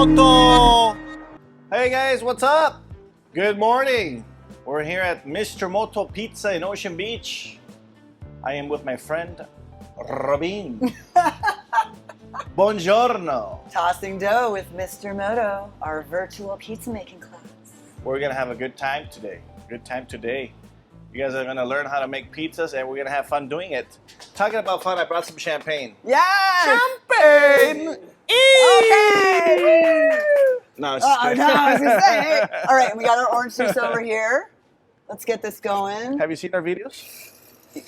Moto! Hey guys, what's up? Good morning. We're here at Mr. Moto Pizza in Ocean Beach. I am with my friend, Robin. Buongiorno. Tossing dough with Mr. Moto, our virtual pizza making class. We're gonna have a good time today. You guys are gonna learn how to make pizzas and we're gonna have fun doing it. Talking about fun, I brought some champagne. Yes! Champagne! Okay! No, it's No, I was gonna say. All right, we got our orange juice over here. Let's get this going. Have you seen our videos?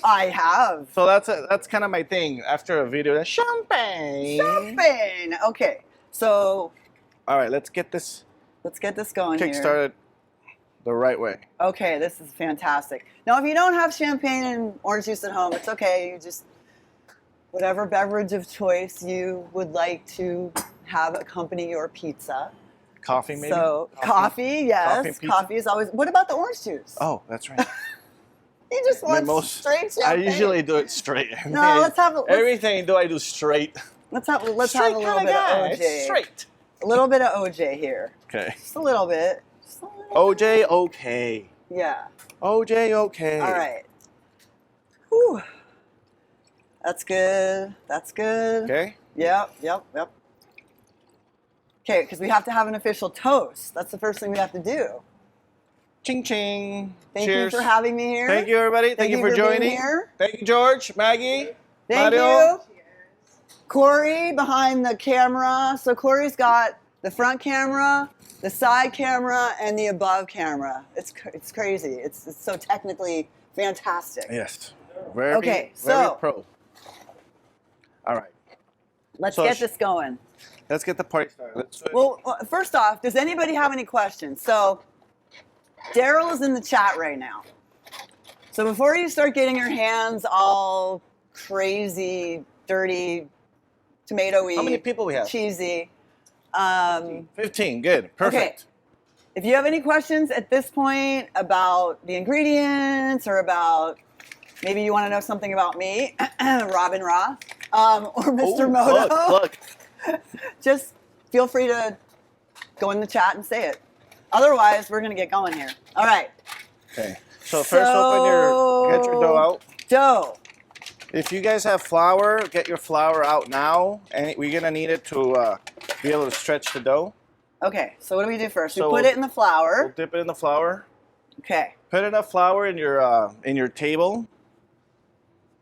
I have. So that's kind of my thing. After a video, champagne. Champagne. Okay, so All right, let's get this going here. kick-started the right way. Okay, this is fantastic. Now, if you don't have champagne and orange juice at home, it's okay. You just, whatever beverage of choice you would like to have accompany your pizza. Coffee, maybe? So, coffee, yes. Coffee is always, what about the orange juice? Oh, that's right. You just want straight champagne. I usually do it straight. No, let's have everything I do straight. Let's have a little bit of OJ. Straight. A little bit of OJ here. Okay. Just a little bit. OJ, okay. Yeah. OJ, okay. All right. Whew. That's good. That's good. Okay. Yep. Okay, because we have to have an official toast. That's the first thing we have to do. Ching ching. Thank Cheers. you for having me here. Thank you, everybody. Thank you for joining. Being here. Thank you, George, Maggie, Thank Mario. you. Corey behind the camera. So Corey's got the front camera, the side camera, and the above camera. It's crazy. It's so technically fantastic. Yes. Very pro. All right. Let's get this going. Let's get the party started. Let's do it. Well, first off, does anybody have any questions? So Daryl is in the chat right now. So before you start getting your hands all crazy, dirty, tomatoey, how many people we have? Cheesy. 15. Good. Perfect. Okay. If you have any questions at this point about the ingredients or about maybe you want to know something about me, Robin Roth, or Mr. Moto, Look. just feel free to go in the chat and say it. Otherwise, we're going to get going here. All right. Okay. So first, get your dough out. Dough. If you guys have flour, get your flour out now, and we're gonna need it to be able to stretch the dough. Okay. So what do we do first? So we put it in the flour. We'll dip it in the flour. Okay. Put enough flour in your table,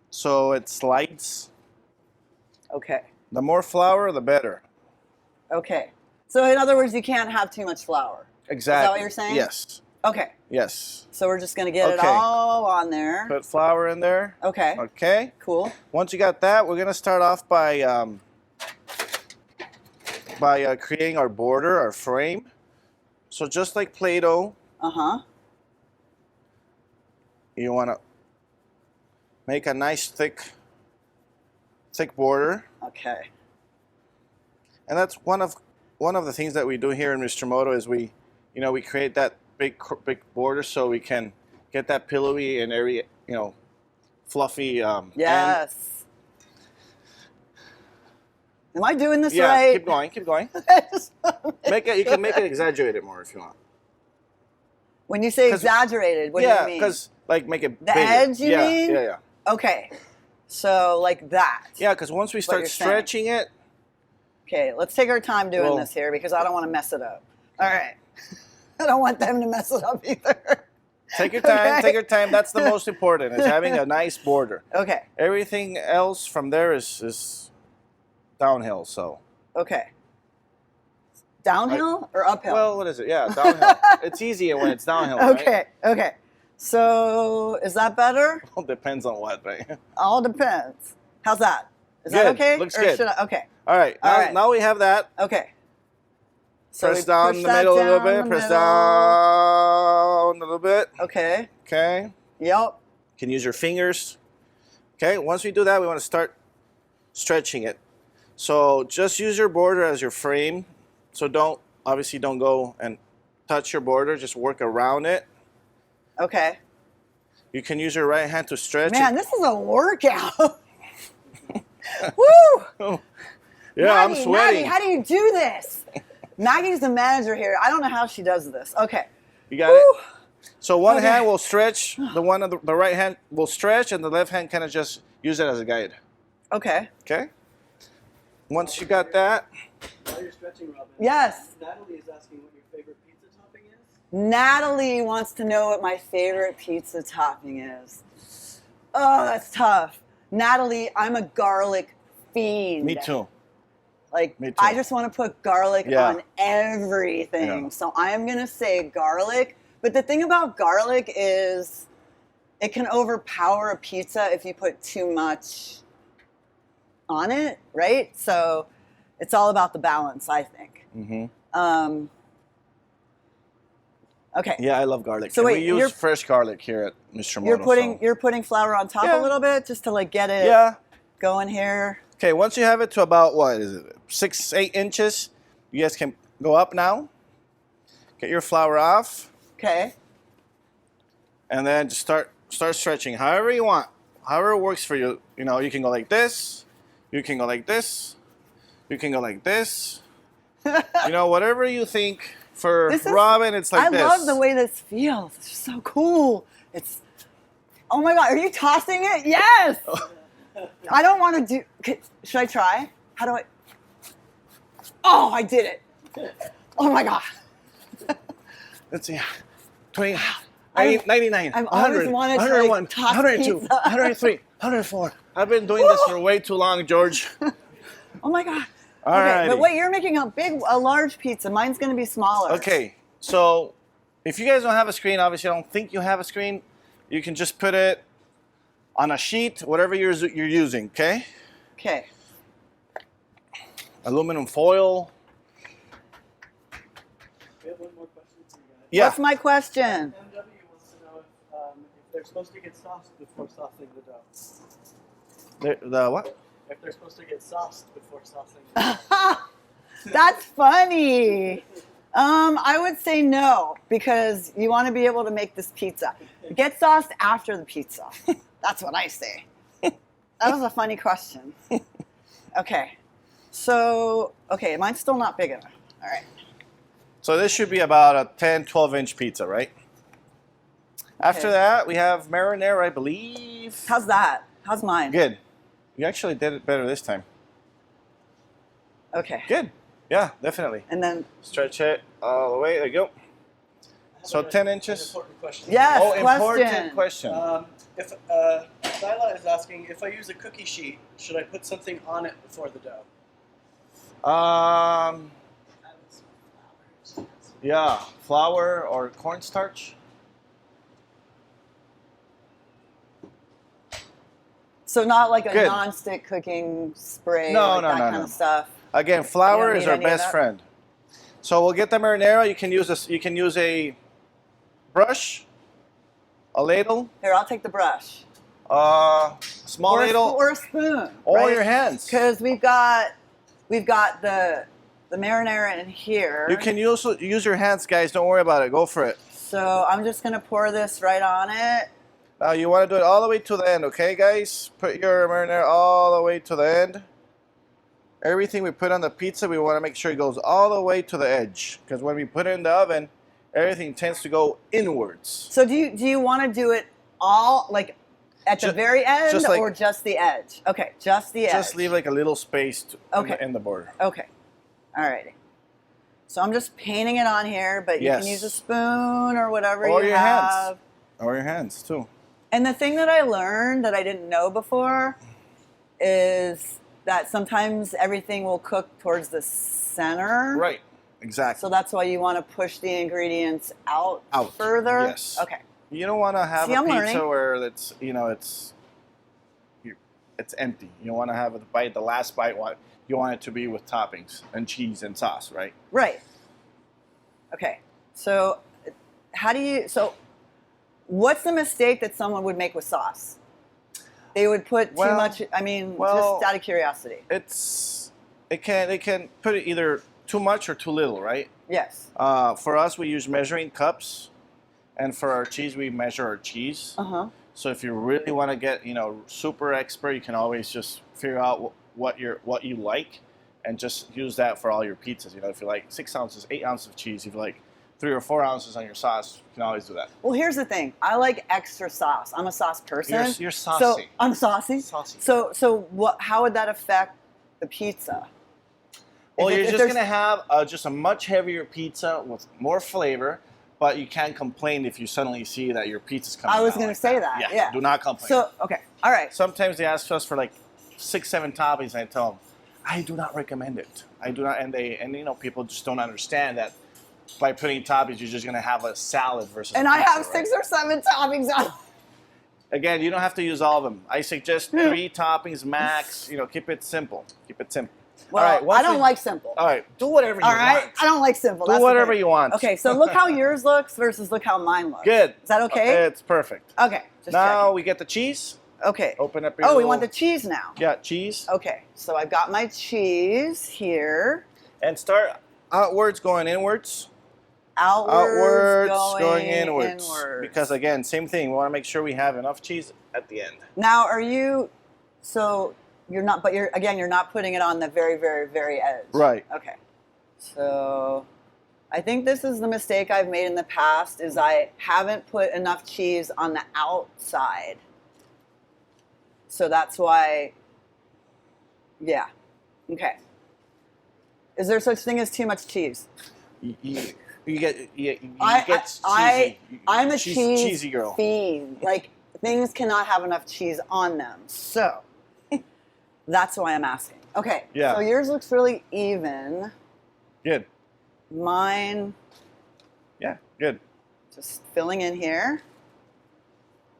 so it slides. Okay. The more flour, the better. Okay. So in other words, you can't have too much flour. Exactly. Is that what you're saying? Yes. Okay. Yes. So we're just going to get it all on there. Put flour in there. Okay. Okay. Cool. Once you got that, we're going to start off by creating our border, our frame. So just like Play-Doh, you want to make a nice thick border. Okay. And that's one of the things that we do here in Mr. Moto is we create that big border so we can get that pillowy and airy, fluffy. Yes. Am I doing this yeah, right? Keep going. You can make it exaggerated more if you want. When you say exaggerated, what do you mean? Yeah, because make it the bigger. edge, you mean? Yeah. Okay. So like that. Yeah, because once we start stretching it. Okay, let's take our time doing this here because I don't want to mess it up. All right. I don't want them to mess it up either. Take your time. Okay. Take your time. That's the most important, is having a nice border. Okay. Everything else from there is downhill, so. Okay. Downhill or uphill? Well, what is it? Yeah, downhill. It's easier when it's downhill, right? Okay. So, is that better? Well, depends on what, right? All depends. How's that? Is good. That okay? Looks or good. Okay. All right. Now we have that. Okay. So press down in the middle a little bit. Press down a little bit. Okay. Okay. Yep. You can use your fingers. Okay. Once we do that, we want to start stretching it. So just use your border as your frame. So obviously don't go and touch your border. Just work around it. Okay. You can use your right hand to stretch. Man, this is a workout. Woo! Yeah, Maddie, I'm sweating. Maddie, how do you do this? Maggie's the manager here. I don't know how she does this. Okay. You got it? So one hand will stretch, the one on the right hand will stretch, and the left hand kind of just use it as a guide. Okay. Okay? Once you got that. While you're stretching, Robin. Yes. Natalie is asking what your favorite pizza topping is. Natalie wants to know what my favorite pizza topping is. Oh, that's tough. Natalie, I'm a garlic fiend. Me too. Like, Me too. I just want to put garlic on everything. Yeah. So I'm going to say garlic. But the thing about garlic is it can overpower a pizza if you put too much on it, right? So it's all about the balance, I think. Mm-hmm. Okay. Yeah, I love garlic. So and wait, we use fresh garlic here at Mr. Moto. You're putting flour on top a little bit just to like get it going here. Okay, once you have it to about, what is it, 6-8 inches, you guys can go up now. Get your flour off. Okay. And then just start stretching however you want. However works for you. You know, you can go like this. You can go like this. You can go like this. You know, whatever you think. For Robin, it's like this. I love the way this feels. It's just so cool. Oh my God, are you tossing it? Yes! I don't want to do, should I try? How do I? Oh, I did it. Oh my God. Let's see. 20, 99, I've 100, always wanted 101, to toss 102, pizza. 103, 104. I've been doing this for way too long, George. Oh my God. All okay, right. but wait, you're making a large pizza. Mine's going to be smaller. Okay, so if you guys don't have a screen, obviously I don't think you have a screen, you can just put it on a sheet, whatever you're using, okay? Okay. Aluminum foil. We have one more question for you guys. Yeah. What's my question? MW wants to know if they're supposed to get sauced before saucing the dough. The what? If they're supposed to get sauced before saucing the dough. That's funny. I would say no, because you want to be able to make this pizza. Get sauced after the pizza. That's what I say. That was a funny question. Okay. So, okay, mine's still not big enough. All right. So this should be about a 10, 12-inch pizza, right? After that, we have marinara, I believe. How's that? How's mine? Good. You actually did it better this time. Okay. Good. Yeah, definitely. And then Stretch it all the way. There you go. So 10 inches. An important question. yes, Oh, question. important question. If Lila is asking, if I use a cookie sheet, should I put something on it before the dough? Yeah, flour or cornstarch. So not like a Good. non-stick cooking spray, No, like no, that no, kind no. of stuff. Again, flour You don't is need our any of best that? friend. So we'll get the marinara. You can use this. You can use a brush, a ladle, Here, I'll take the brush. small Or ladle, or a spoon. or your hands. Because we've got the marinara in here. You can also use your hands, guys. Don't worry about it. Go for it. So I'm just gonna pour this right on it. Now you want to do it all the way to the end, okay, guys? Put your marinara all the way to the end. Everything we put on the pizza, we want to make sure it goes all the way to the edge, because when we put it in the oven, everything tends to go inwards. So do you want to do it all like at the very end just like- or just the edge? Okay, just the edge. Just leave like a little space Okay. in the border. Okay. Alrighty. So I'm just painting it on here, but you Yes. can use a spoon or whatever Or you your have. hands. Or your hands too. And the thing that I learned that I didn't know before is that sometimes everything will cook towards the center. Right. Exactly. So that's why you want to push the ingredients out further. Yes. Okay. You don't want to have See, a I'm pizza learning. where it's empty. You want to have it bite. The last bite, you want it to be with toppings and cheese and sauce, right? Right. Okay. So what's the mistake that someone would make with sauce? They would put too much, just out of curiosity. They can put it either too much or too little, right? Yes. For us, we use measuring cups, and for our cheese, we measure our cheese. Uh-huh. So if you really want to get super expert, you can always just figure out what you like, and just use that for all your pizzas. If you like 6 ounces, 8 ounces of cheese, if you like 3 or 4 ounces on your sauce, you can always do that. Well, here's the thing. I like extra sauce. I'm a sauce person. You're saucy. So I'm saucy. Saucy. So what? How would that affect the pizza? Well, If you're just there's- going to have just a much heavier pizza with more flavor, but you can't complain if you suddenly see that your pizza's coming I was out going like to say that. Yeah. Do not complain. So okay. All right. Sometimes they ask us for like 6, 7 toppings, and I tell them, I do not recommend it. I do not, and people just don't understand that by putting toppings, you're just going to have a salad versus And a I pizza, have 6 or 7 toppings on. Again, you don't have to use all of them. I suggest 3 toppings max. Keep it simple. Keep it simple. Well, all right, I don't like simple. All right, do whatever you All right, want. I don't like simple. Do That's the whatever thing. you want. Okay, so look how yours looks versus look how mine looks. Good. Is that okay? It's perfect. Okay. Just Now checking. we get the cheese. Okay. Open up your Oh, we little- want the cheese now. Yeah, cheese. Okay, so I've got my cheese here. And start outwards, going inwards. Outwards, going inwards. Because again, same thing. We want to make sure we have enough cheese at the end. Now, you're not, but you're not putting it on the very, very, very edge. Right. Okay. So I think this is the mistake I've made in the past is I haven't put enough cheese on the outside. So that's why, yeah. Okay. Is there such thing as too much cheese? You get cheesy. I'm a cheesy girl. fiend. Like, things cannot have enough cheese on them. So that's why I'm asking. Okay. Yeah. So yours looks really even. Good. Mine, Yeah, good. just filling in here.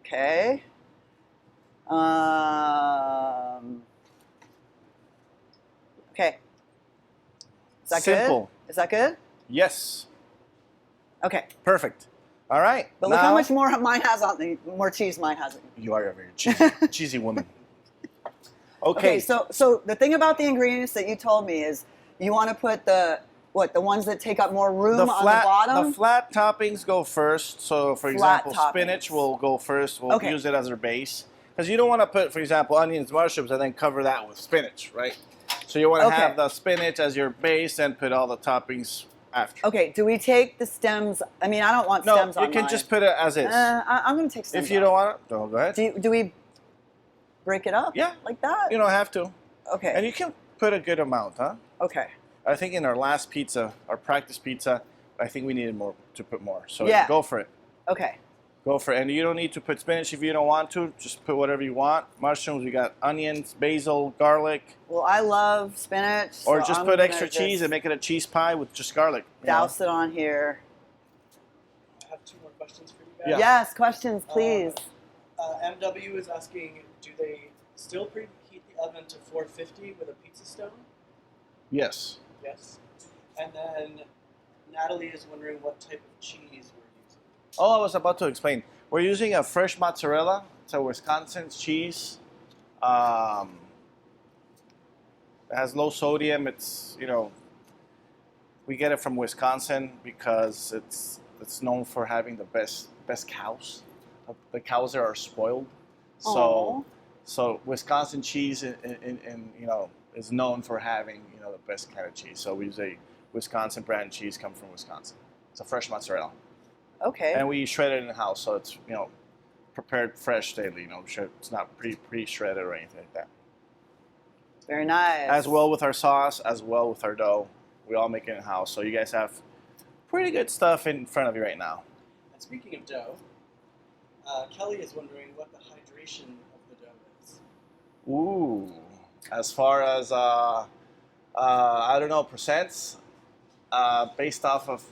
Okay. Okay. Is that Simple. good? Is that good? Yes. Okay. Perfect. All right. But look how now- much more mine has on the more cheese mine has. You are a very cheesy woman. Okay. So the thing about the ingredients that you told me is you want to put the ones that take up more room on the bottom? The flat toppings go first. So, for Flat example, toppings. spinach will go first. We'll Okay. use it as our base. Because you don't want to put, for example, onions, mushrooms, and then cover that with spinach, right? So you want to Okay. have the spinach as your base and put all the toppings after. Okay, do we take the stems? I mean, I don't want No, stems on you can mine. just put it as is. I'm going to take stems If you out. don't want it, go ahead. Do we break it up? Yeah. Like that? You don't have to. Okay. And you can put a good amount, huh? Okay. I think in our last pizza, our practice pizza, I think we needed more to put more. So Yeah. go for it. Okay. Go for it. And you don't need to put spinach if you don't want to. Just put whatever you want. Mushrooms, we got onions, basil, garlic. Well, I love spinach. Or so just I'm put gonna extra cheese just and make it a cheese pie with just garlic. you know? douse it on here. I have 2 more questions for you guys. Yeah. Yes, questions, please. MW is asking, do they still preheat the oven to 450 with a pizza stone? Yes. Yes. And then Natalie is wondering what type of cheese we're using. Oh, I was about to explain. We're using a fresh mozzarella. It's a Wisconsin cheese. It has low sodium. It's, we get it from Wisconsin because it's known for having the best cows. The cows there are spoiled. Aw. So Wisconsin cheese is known for having, the best kind of cheese. So we use a Wisconsin brand cheese come from Wisconsin. It's a fresh mozzarella. Okay. And we shred it in the house, so it's prepared fresh daily. It's not pre-shredded or anything like that. Very nice. As well with our sauce, as well with our dough, we all make it in the house. So you guys have pretty good stuff in front of you right now. And speaking of dough, Kelly is wondering what the hydration of the dough is. Ooh, as far as I don't know percents, based off of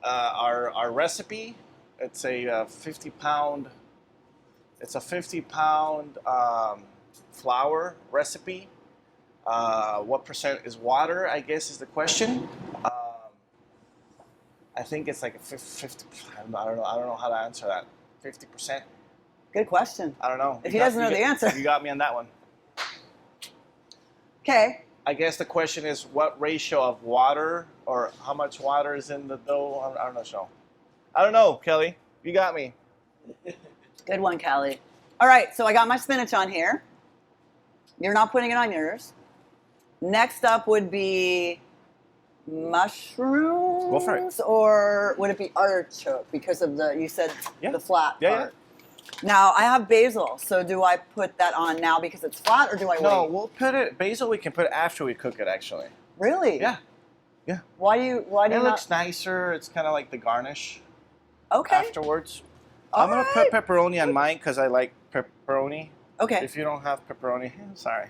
our recipe, it's a 50-pound. It's a 50-pound flour recipe. What percent is water? I guess is the question. I think it's like a 50. I don't know how to answer that. 50%. Good question. I don't know. If he doesn't know the answer. You got me on that one. Okay. I guess the question is what ratio of water or how much water is in the dough? I don't know. I don't know, Kelly. You got me. Good one, Kelly. All right, so I got my spinach on here. You're not putting it on yours. Next up would be mushrooms. Go for it. Or would it be artichoke because of you said the flat part? Now, I have basil, so do I put that on now because it's flat, or do I wait? No, we'll put it, basil we can put after we cook it, actually. Really? Yeah. Yeah. Why do you It looks nicer. It's kind of like the garnish Okay. afterwards. I'm going to put pepperoni on mine because I like pepperoni. Okay. If you don't have pepperoni, sorry.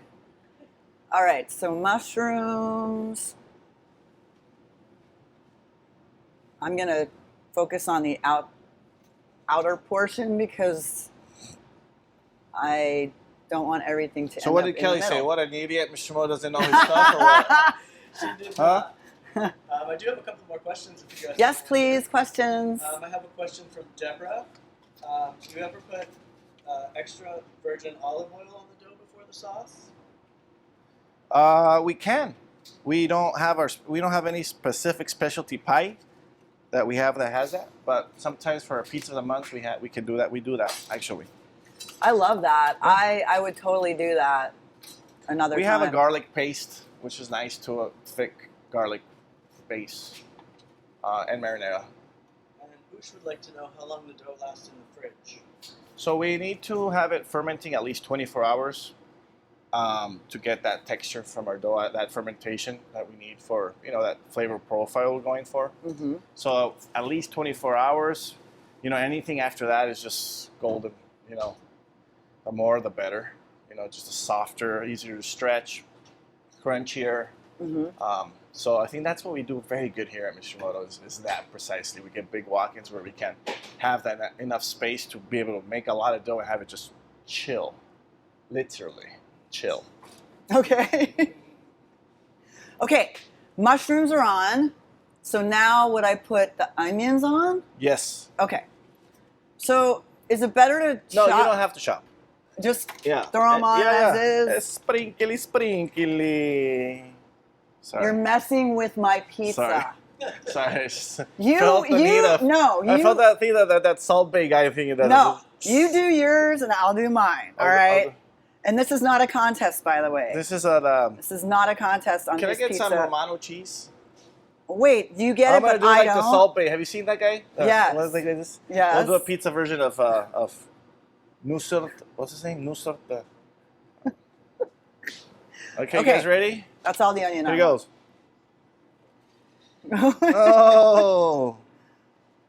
All right, so mushrooms. I'm going to focus on the outer portion because I don't want everything to So end what up did in Kelly the say? middle. What, an idiot? Mr. Mo doesn't know his stuff or what? She did Huh? not. I do have a couple more questions if you guys Yes, want. please. Questions. I have a question from Deborah. Do you ever put extra virgin olive oil on the dough before the sauce? We can. We don't have any specific specialty pie that we have that has that, but sometimes for a pizza of the month we can do that. We do that actually. I love that. I would totally do that another We time. have a garlic paste, which is nice to a thick garlic base and marinara. And then Boosh would like to know how long the dough lasts in the fridge. So we need to have it fermenting at least 24 hours to get that texture from our dough, that fermentation that we need for that flavor profile we're going for. Mm-hmm. So at least 24 hours. Anything after that is just golden. The more the better. Just a softer, easier to stretch, crunchier. Mm-hmm. So I think that's what we do very good here at Mr. Moto is that precisely. We get big walk-ins where we can have that enough space to be able to make a lot of dough and have it just chill, literally chill. Okay. Okay. Mushrooms are on. So now would I put the onions on? Yes. Okay. So is it better to No, chop? you don't have to chop. Just Yeah. throw them on as is? Sprinkly, sprinkly. Sorry. You're messing with my pizza. Sorry. You, Felt the need of- no, I you, felt that thing that Salt Bay guy thinking that. no, you do yours and I'll do mine, all I'll do- right? And this is not a contest, by the way. This is a. This is not a contest on Can I this get pizza. some Romano cheese? Wait, you get I'm it, gonna but do I like don't. the Salt Bay. Have you seen that guy? Yes. What is like this? Yes. We'll do a pizza version of Nusret. What's his name? Nusret. Okay, you guys ready? That's all the onion. Here he goes. Oh,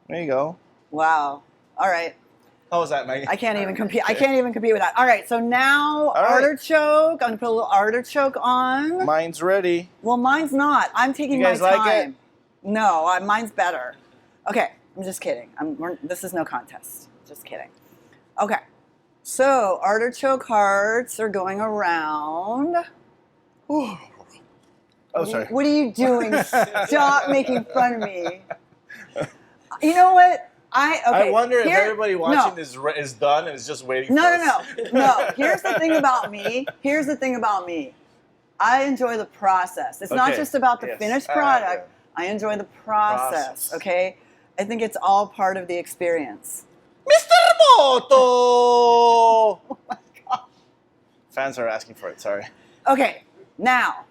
there you go. Wow. All right. How was that, Maggie? I can't even compete. I can't even compete with that. All right. So now right. artichoke. I'm gonna put a little artichoke on. Mine's ready. Well, mine's not. I'm taking You guys my like it? time. No, mine's better. Okay. I'm just kidding. This is no contest. Just kidding. Okay. So artichoke hearts are going around. Oh, sorry. What are you doing? Stop making fun of me. You know what? I wonder if everybody watching this is done and is just waiting for us. No. Here's the thing about me. I enjoy the process. It's not Okay. just about the Yes. finished Yeah. product. I enjoy the process, Process. okay? I think it's all part of the experience. Mr. Moto! Oh my God. Fans are asking for it, sorry. Okay, now,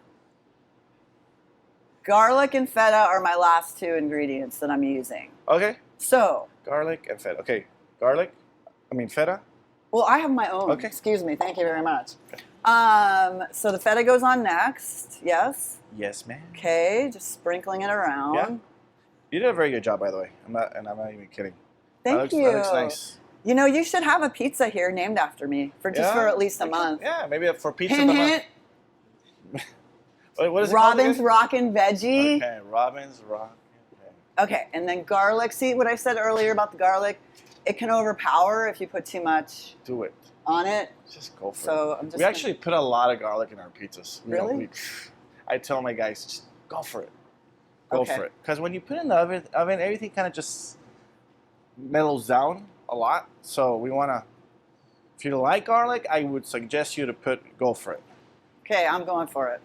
garlic and feta are my last two ingredients that I'm using. Okay. So, Garlic and feta. Okay. Feta. well, I have my own. Okay. Excuse me. Thank you very much. So the feta goes on next. Yes. Yes, ma'am. Okay, just sprinkling it around. Yeah. You did a very good job, by the way. I'm not even kidding. Thank That you. looks nice. You know, you should have a pizza here named after me for at least a month. Yeah, maybe for pizza. Hint, of the month. hint. Wait, what is it Robin's called Rockin' Veggie. again? Okay, Robin's Rock. Okay, and then garlic. See what I said earlier about the garlic? It can overpower if you put too much Do it. on it. Just go for it. So I'm just. We actually put a lot of garlic in our pizzas. Really? I tell my guys, just go for it. Go Okay. for it. Because when you put it in the oven, everything kind of just mellows down a lot. So we want to, if you like garlic, I would suggest you to go for it. Okay, I'm going for it.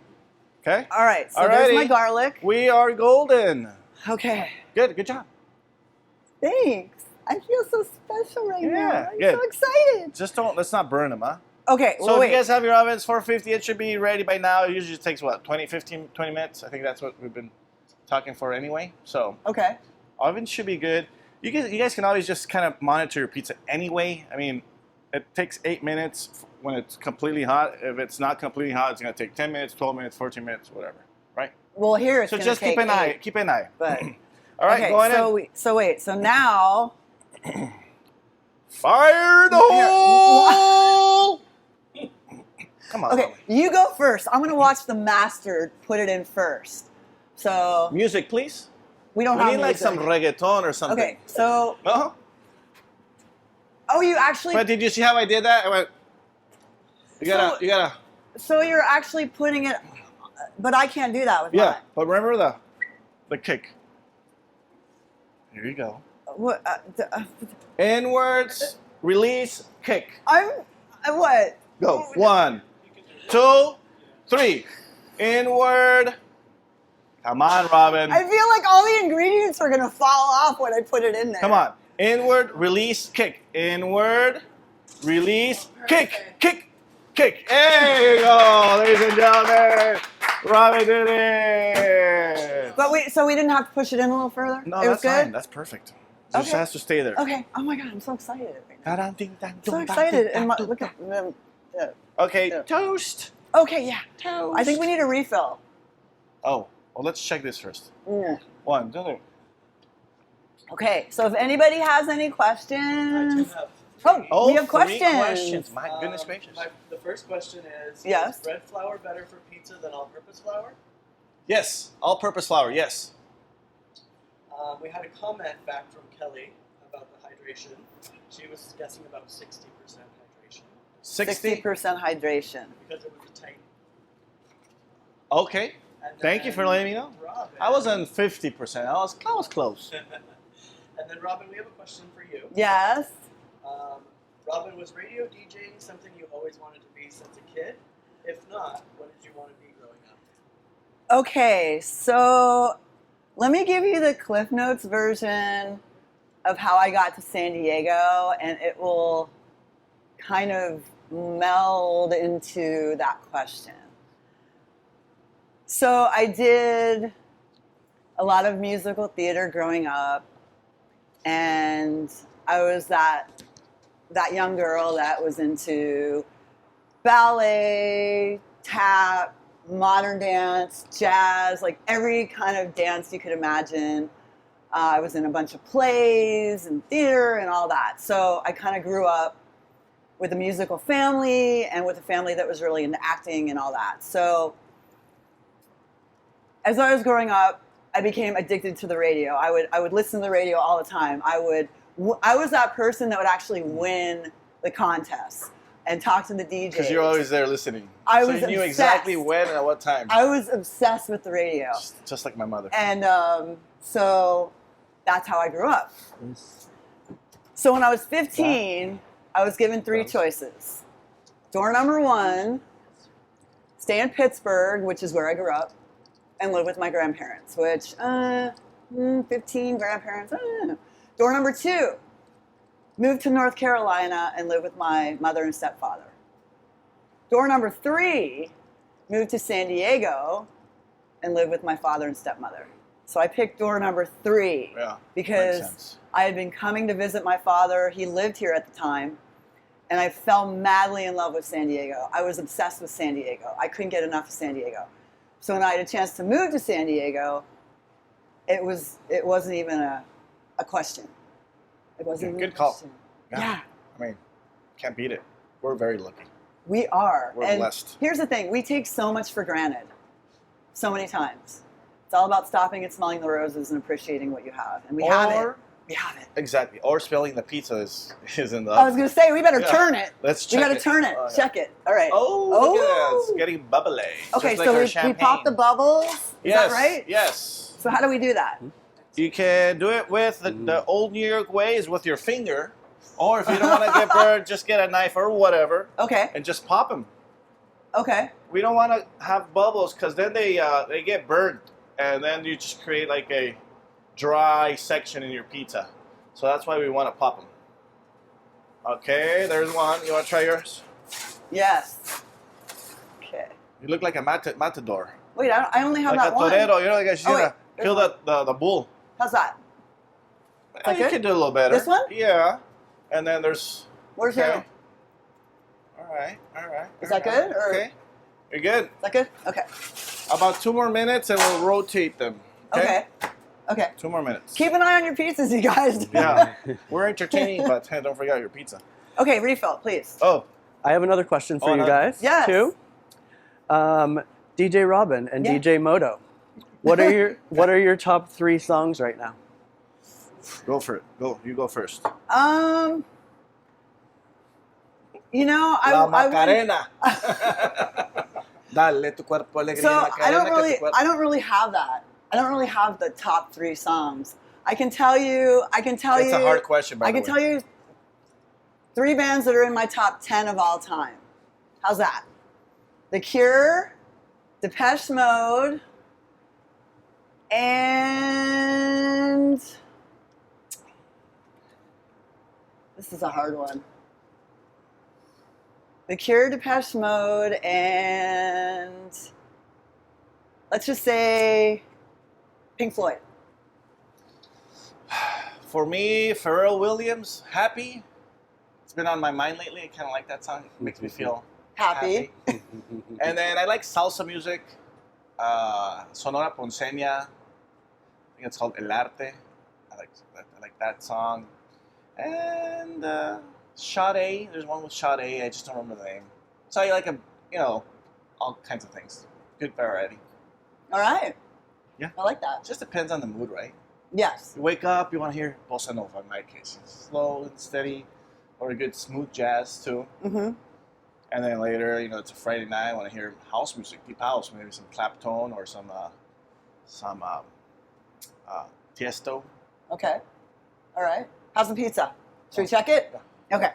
Okay? All right, so there's my Alrighty. garlic. We are golden. Okay. Good job. Thanks. I feel so special right now. Yeah, I'm good. so excited. Just let's not burn them, huh? Okay, So well, if wait. you guys have your ovens 450, it should be ready by now. It usually takes what, 20 minutes? I think that's what we've been talking for anyway. So Okay. oven should be good. You guys can always just kind of monitor your pizza anyway. I mean, it takes 8 minutes when it's completely hot. If it's not completely hot, it's gonna take 10 minutes, 12 minutes, 14 minutes, whatever, right? Well, here it's So gonna just take keep an eye. 8, Keep an eye. But All right, okay, go in. so now. Fire the Here. hole! Come on. Okay, Robin. you go first. I'm gonna watch the master put it in first. So Music, please. we don't We have need like music. some reggaeton or something. Okay, so No? you actually. But did you see how I did that? I went. You gotta. So you're actually putting it, but I can't do that with Yeah, mine. but remember the kick. Here you go. What? Inwards, release, kick. I'm what? Go. 1, 2, 3. Inward. Come on, Robin. I feel like all the ingredients are gonna fall off when I put it in there. Come on. Inward, release, kick. Inward, release, kick, kick, kick. There you go, ladies and gentlemen. Robin did it. But so we didn't have to push it in a little further. No, it was that's good. fine. That's perfect. It just Okay. has to stay there. Okay. Oh my god, I'm so excited. Right now. I'm So excited. And look at. Okay, Yeah. toast. Okay, yeah. Toast. I think we need a refill. Oh, well, let's check this first. Mm. 1, 2, 3. Okay, so if anybody has any I do questions, have oh, we have 3 questions. questions. My goodness gracious. The first question is: Yes. Is bread flour better for pizza than all-purpose flour? Yes, all-purpose flour. Yes. We had a comment back from Kelly about the hydration. She was guessing about 60% hydration 60% hydration. because it was a tight. Okay. And Thank you for then letting me know. Robin, I was on 50%. I was close. And then Robin, we have a question for you. Yes. Robin, was radio DJing something you always wanted to be since a kid? If not, what did you want to be growing up? Okay, so let me give you the Cliff Notes version of how I got to San Diego, and it will kind of meld into that question. So I did a lot of musical theater growing up, and I was that young girl that was into ballet, tap, modern dance, jazz, like every kind of dance you could imagine. I was in a bunch of plays and theater and all that. So I kind of grew up with a musical family and with a family that was really into acting and all that. So as I was growing up, I became addicted to the radio. I would listen to the radio all the time. I was that person that would actually win the contest and talk to the DJs. Because you're always there listening. I so was you knew obsessed. exactly when and at what time. I was obsessed with the radio. Just like my mother. And so that's how I grew up. So when I was 15, I was given 3 choices. Door number 1, stay in Pittsburgh, which is where I grew up, and live with my grandparents, which, 15 grandparents, I don't know. Door number 2, move to North Carolina and live with my mother and stepfather. Door number 3, move to San Diego and live with my father and stepmother. So I picked door number 3 Yeah, makes because sense. I had been coming to visit my father. He lived here at the time, and I fell madly in love with San Diego. I was obsessed with San Diego. I couldn't get enough of San Diego. So when I had a chance to move to San Diego, it wasn't even a question. It wasn't even Good a call. question. Yeah. Yeah, I mean, can't beat it. We're very lucky. we are. We're And blessed. here's the thing. We take so much for granted so many times. It's all about stopping and smelling the roses and appreciating what you have. And we have it. We have it. Exactly. Or spelling the pizza is in the I was oven. going to say, we better Yeah. turn it. Let's We check got to turn it. Oh, yeah. Check it. All right. Oh, look at that. It's getting bubbly. Okay, Just like so our we champagne. pop the bubbles. Is Yes, that right? Yes. So how do we do that? You can do it with the old New York ways with your finger. Or if you don't want to get burned, just get a knife or whatever Okay. and just pop them. Okay. We don't want to have bubbles because then they get burned. And then you just create like a dry section in your pizza. So that's why we want to pop them. Okay, there's one. You want to try yours? Yes. Okay. You look like a matador. Wait, I only have Like that a one. torero. You know, like she's Oh, wait, gonna there's kill one. the bull. How's that? You good? can do a little better. This one? Yeah. And then there's. Where's okay. your? All right. Is that good, or- Okay. You're good. Is that good? Okay. About 2 more minutes and we'll rotate them. Okay. Okay. 2 more minutes. Keep an eye on your pizzas, you guys. Yeah. We're entertaining, but hey, don't forget your pizza. Okay, refill, please. Oh. I have another question for Oh, you no. guys, Yes. too. DJ Robin and Yeah. DJ Moto. What are your top 3 songs right now? Go for it. Go. You go first. You know, La I wouldn't- Macarena. Dale tu cuerpo alegría, So Macarena, I don't que tu really, cuerpo- I don't really have that. I don't really have the top 3 songs. I can tell you. It's a hard question, by I the can way. tell you 3 bands that are in my top 10 of all time. How's that? The Cure, Depeche Mode, and this is a hard one. The Cure, Depeche Mode, and let's just say Pink Floyd. For me, Pharrell Williams, Happy. It's been on my mind lately. I kind of like that song. It makes me feel Happy. And then I like salsa music. Sonora Ponceña. I think it's called El Arte. I like that song. And Sade. There's one with Sade. I just don't remember the name. So I like all kinds of things. Good variety. All right. Yeah. I like that. It just depends on the mood, right? Yes. You wake up, you want to hear bossa nova in my case. Slow and steady, or a good smooth jazz too. Mm-hmm. And then later, it's a Friday night, I want to hear house music, deep house, maybe some Clapton or some Tiesto. Okay. All right. How's the pizza? Should we check it? Okay.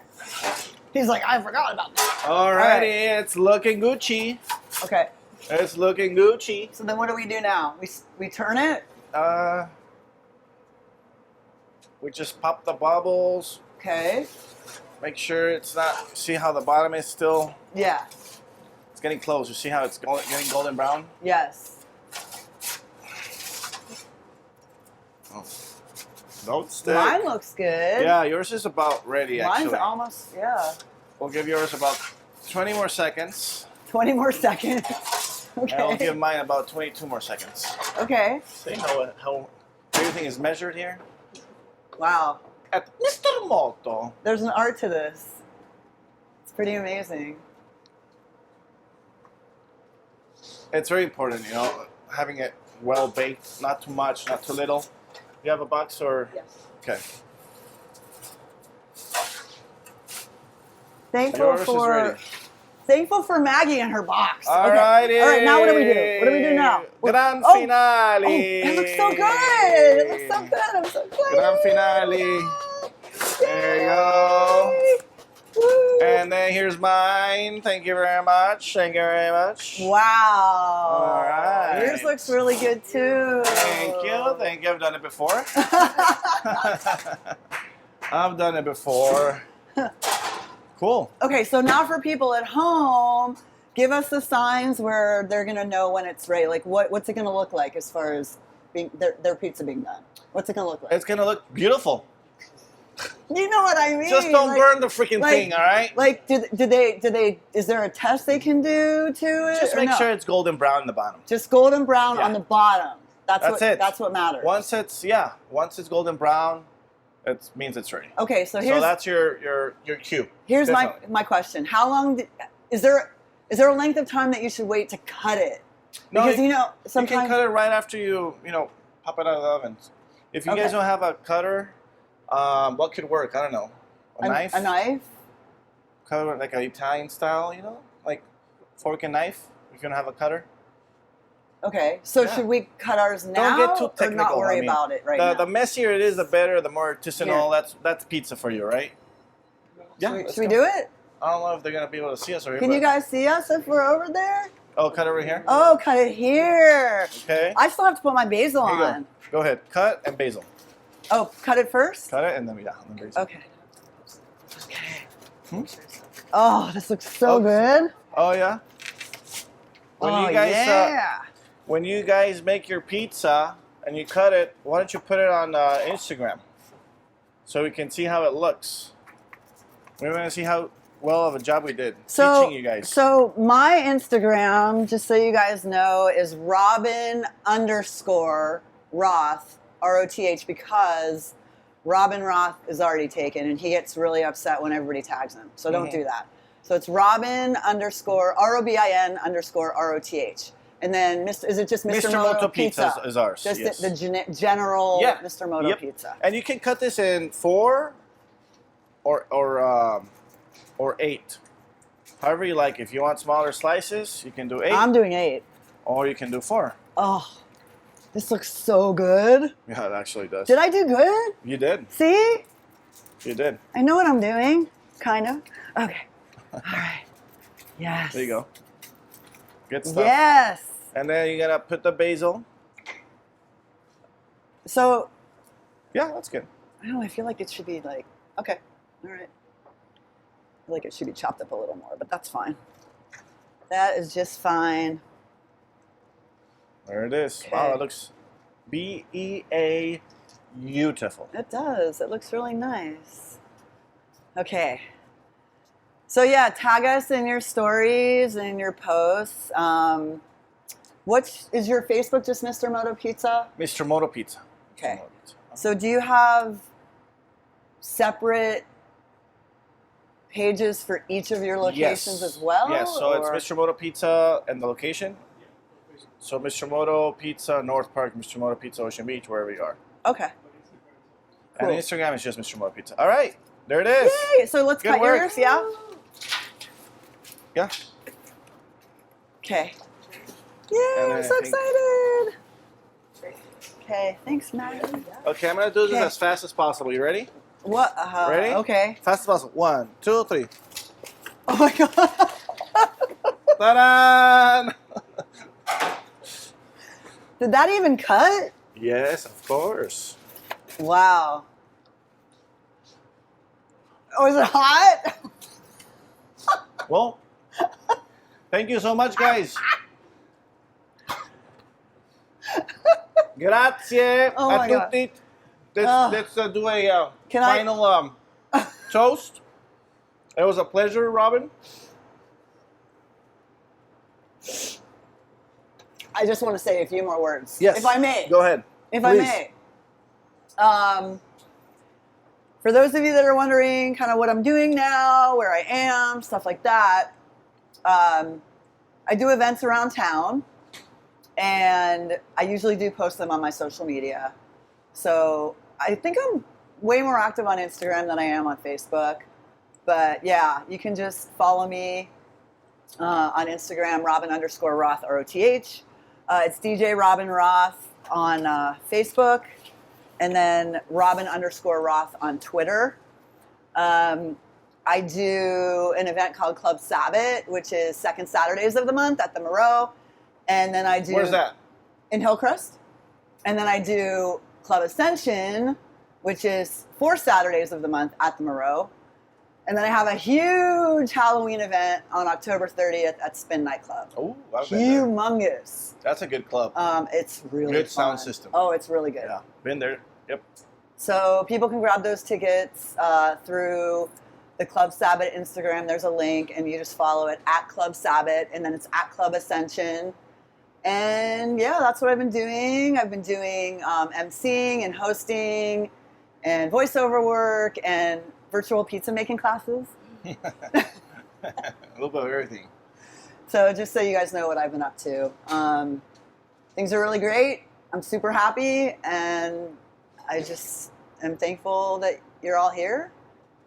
He's like, I forgot about that. Alrighty, right. it's looking Gucci. Okay. It's looking Gucci. So then what do we do now? We turn it? We just pop the bubbles. Okay. Make sure it's not. See how the bottom is still. Yeah. It's getting close. You see how it's getting golden brown. Yes. Oh. Don't stick. Mine looks good. Yeah, yours is about ready. Mine's Actually, almost, yeah. we'll give yours about 20 more seconds. 20 more seconds. And I'll Okay. give mine about 22 more seconds. Okay. See how everything is measured here? Wow. At Mr. Moto. There's an art to this. It's pretty amazing. It's very important, having it well baked, not too much, not too little. You have a box or? Yes. Okay. Thankful Yours is thankful for Maggie and her box. All Okay. righty. All right, now what do we do? What do we do now? Gran Oh, finale. Oh, it looks so good. It looks so good. I'm so excited. Gran finale. There you go. Woo. And then here's mine. Thank you very much. Thank you very much. Wow. All right. Yours looks really good too. Thank you. Thank you. I've done it before. I've done it before. Cool. Okay, so now for people at home, give us the signs where they're gonna know when it's ready. Like what's it gonna look like as far as being their pizza being done? What's it gonna look like? It's going to look beautiful. You know what I mean? Just don't Like- burn the freaking like- thing, all right? Like, do they? Is there a test they can do to it? Just or make no? sure it's golden brown in the bottom. Just golden brown Yeah. on the bottom. That's it. That's what matters. Once it's golden brown, it means it's ready. Okay, so So that's your cue. here's Definitely. my question. How long is there a length of time that you should wait to cut it? No, Because you sometimes can cut it right after you pop it out of the oven. If you Okay. guys don't have a cutter, what could work? I don't know. A knife? A knife? Cut it like an Italian style, like fork and knife. If you don't have a cutter. Okay, so Yeah. should we cut ours now Don't get too or technical. not worry I mean, about it right now? The messier it is, the better. The more artisanal. That's pizza for you, right? Yeah. Should we do it? I don't know if they're gonna be able to see us over here. Can you guys see us if we're over there? Oh, cut over here. Oh, cut it here. Okay. I still have to put my basil Here you on. go. Go ahead. Cut and basil. Oh, cut it first? Cut it and then basil. Okay. Okay. Hmm? Oh, this looks so good. Oh yeah. When Oh, you guys yeah. when you guys make your pizza and you cut it, why don't you put it on Instagram so we can see how it looks? We want to see how well of a job we did teaching you guys. So my Instagram, just so you guys know, is Robin _ Roth, ROTH, because Robin Roth is already taken and he gets really upset when everybody tags him. So don't do that. So it's Robin _ ROBIN _ ROTH. And then, is it just Mr. Moto Pizza is ours. Just yes. the general Mr. Moto Yep. Pizza. And you can cut this in 4 or 8. However you like. If you want smaller slices, you can do 8. I'm doing 8. Or you can do 4. Oh, this looks so good. Yeah, it actually does. Did I do good? You did. See? You did. I know what I'm doing. Kind of. Okay. All right. Yes. There you go. Good stuff. Yes. And then you're going to put the basil. So, Yeah, that's good. I don't know. I feel like it should be like, okay. All right. I feel like it should be chopped up a little more, but that's fine. That is just fine. There it is. Okay. Wow, it looks BEA beautiful. It does. It looks really nice. Okay. So yeah, tag us in your stories and your posts. What is your Facebook? Just Mr. Moto Pizza? Mr. Moto Pizza. Okay. Mr. Moto Pizza. So do you have separate pages for each of your locations as well? Yes, so or? it's Mr. Moto Pizza and the location. So Mr. Moto Pizza, North Park, Mr. Moto Pizza, Ocean Beach, wherever you are. Okay. And Cool. Instagram is just Mr. Moto Pizza. All right, there it is. Yay! So let's Good cut work. yours, yeah? Yeah. Okay. Yay, And I'm then so I think- excited. Okay, thanks, Maddie. Okay, I'm gonna do this Okay. as fast as possible. You ready? What? Ready? Okay. Fast as possible. 1, 2, 3. Oh my god. Ta-da! Did that even cut? Yes, of course. Wow. Oh, is it hot? Well, thank you so much, guys. Grazie Oh a my God. tutti. Ugh. Let's do a Can I- final toast. It was a pleasure, Robin. I just want to say a few more words. Yes. If I may. Go ahead. If Please. I may. For those of you that are wondering kind of what I'm doing now, where I am, stuff like that, I do events around town, and I usually do post them on my social media. So I think I'm way more active on Instagram than I am on Facebook. But yeah, you can just follow me on Instagram, Robin _ Roth, ROTH. It's DJ Robin Roth on Facebook, and then Robin _ Roth on Twitter. I do an event called Club Sabbath, which is second Saturdays of the month at the Moreau. And then I do... Where's that? In Hillcrest. And then I do Club Ascension, which is 4 Saturdays of the month at the Moreau. And then I have a huge Halloween event on October 30th at Spin Nightclub. Oh, I've been there. Humongous. That's a good club. It's really Good fun. sound system. Oh, it's really good. Yeah, been there. Yep. So people can grab those tickets through the Club Sabbath Instagram. There's a link, and you just follow it at Club Sabbath, and then it's at Club Ascension. And yeah, that's what I've been doing. I've been doing emceeing and hosting and voiceover work and virtual pizza making classes. A little bit of everything. So just so you guys know what I've been up to. Things are really great. I'm super happy, and I just am thankful that you're all here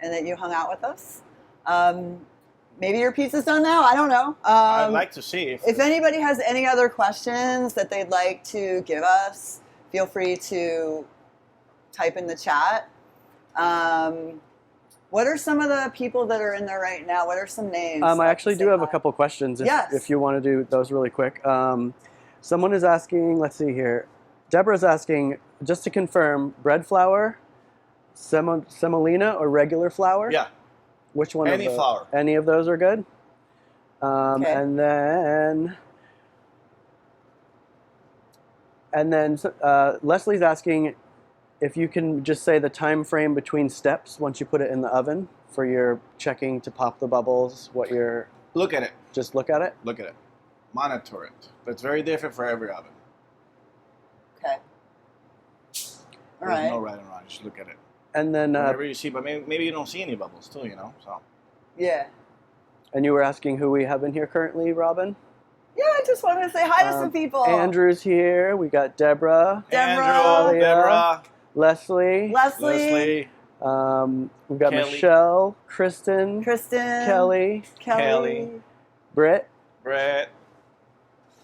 and that you hung out with us. Maybe your pizza's done now. I don't know. I'd like to see If anybody has any other questions that they'd like to give us, feel free to type in the chat. What are some of the people that are in there right now? What are some names? I actually do have a couple questions Yes. if you want to do those really quick. Someone is asking, let's see here. Deborah's asking, just to confirm, bread flour, semolina or regular flour? Yeah. Which one? Any of the, flour. Any of those are good. Okay. And then Leslie's asking if you can just say the time frame between steps once you put it in the oven for your checking to pop the bubbles. What you're Look at it. just look at it. Look at it. Monitor it. That's very different for every oven. Okay. All There's right. no right and wrong. Just look at it. And then Whatever you see, but maybe you don't see any bubbles too, you know. So Yeah. and you were asking who we have in here currently, Robin. Yeah, I just wanted to say hi to some people. Andrew's here. We got Deborah, Deborah. Andrew, Deborah, Leslie. Leslie. We've got Kelly. Michelle, Kristen, Kristen. Kelly, Kelly. Britt, Brett.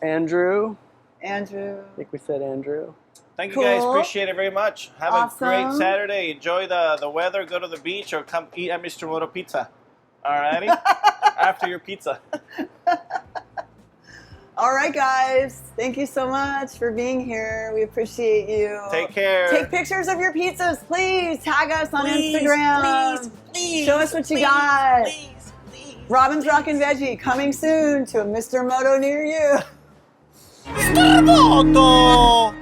Andrew. Andrew. I think we said Andrew. Thank you guys. Cool. Appreciate it very much. Have Awesome. a great Saturday. Enjoy the weather. Go to the beach or come eat at Mr. Moto Pizza. Alrighty? After your pizza. All right, guys. Thank you so much for being here. We appreciate you. Take care. Take pictures of your pizzas, please. Tag us on Instagram. Please. Show us what you got. Please. Robin's Rockin' Veggie coming soon to a Mr. Moto near you. Mr. Moto!